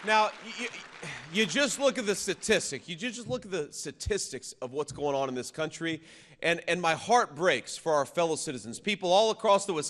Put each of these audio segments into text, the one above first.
Now, you just look at the statistic. You just look at the statistics of what's going on in this country, and my heart breaks for our fellow citizens, people all across the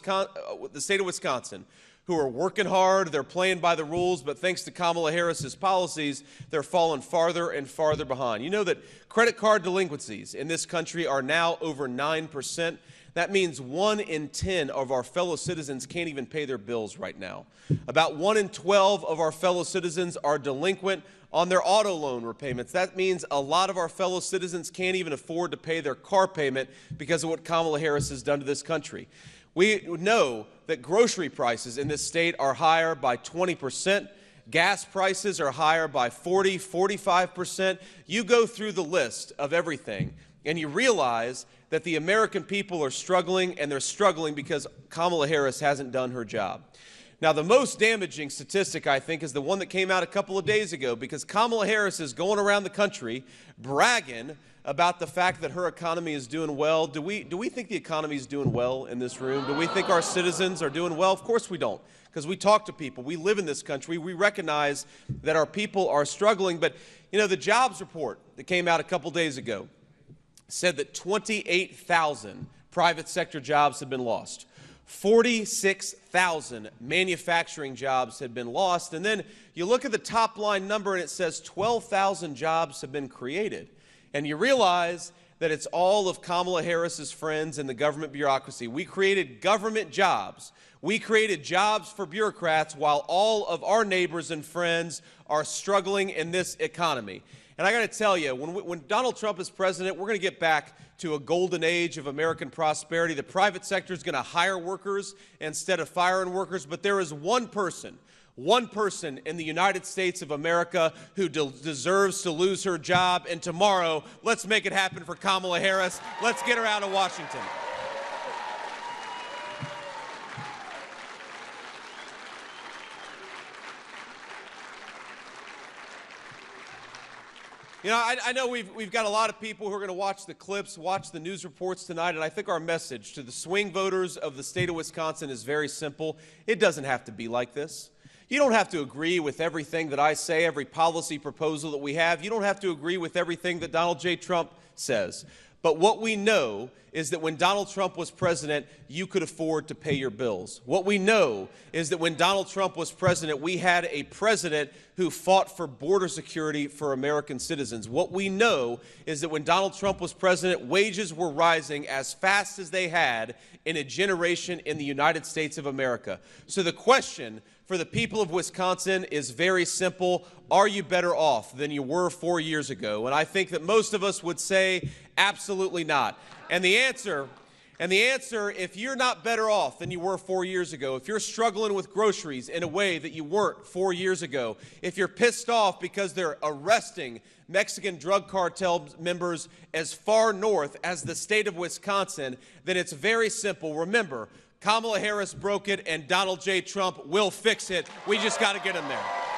state of Wisconsin who are working hard, they're playing by the rules, but thanks to Kamala Harris's policies, they're falling farther and farther behind. You know that credit card delinquencies in this country are now over 9%. That means 1 in 10 of our fellow citizens can't even pay their bills right now. About 1 in 12 of our fellow citizens are delinquent on their auto loan repayments. That means a lot of our fellow citizens can't even afford to pay their car payment because of what Kamala Harris has done to this country. We know that grocery prices in this state are higher by 20%. Gas prices are higher by 40, 45%. You go through the list of everything, and you realize that the American people are struggling, and they're struggling because Kamala Harris hasn't done her job. Now, the most damaging statistic, I think, is the one that came out a couple of days ago, because Kamala Harris is going around the country bragging about the fact that her economy is doing well. Do we think the economy is doing well in this room? Do we think our citizens are doing well? Of course we don't, because we talk to people. We live in this country. We recognize that our people are struggling. But, you know, the jobs report that came out a couple days ago said that 28,000 private sector jobs had been lost. 46,000 manufacturing jobs had been lost. And then you look at the top line number and it says 12,000 jobs have been created. And you realize that it's all of Kamala Harris's friends in the government bureaucracy. We created government jobs. We created jobs for bureaucrats while all of our neighbors and friends are struggling in this economy. And I got to tell you, when Donald Trump is president, we're going to get back to a golden age of American prosperity. The private sector is going to hire workers instead of firing workers. But there is one person in the United States of America who deserves to lose her job. And tomorrow, let's make it happen for Kamala Harris. Let's get her out of Washington. You know, I know we've got a lot of people who are going to watch the clips, watch the news reports tonight, and I think our message to the swing voters of the state of Wisconsin is very simple. It doesn't have to be like this. You don't have to agree with everything that I say, every policy proposal that we have. You don't have to agree with everything that Donald J. Trump says. But what we know is that when Donald Trump was president, you could afford to pay your bills. What we know is that when Donald Trump was president, we had a president who fought for border security for American citizens. What we know is that when Donald Trump was president, wages were rising as fast as they had in a generation in the United States of America. So the question for the people of Wisconsin is very simple. Are you better off than you were 4 years ago? And I think that most of us would say absolutely not. And the answer, if you're not better off than you were 4 years ago, if you're struggling with groceries in a way that you weren't 4 years ago, if you're pissed off because they're arresting Mexican drug cartel members as far north as the state of Wisconsin, then it's very simple. Remember, Kamala Harris broke it, and Donald J. Trump will fix it. We just got to get him there.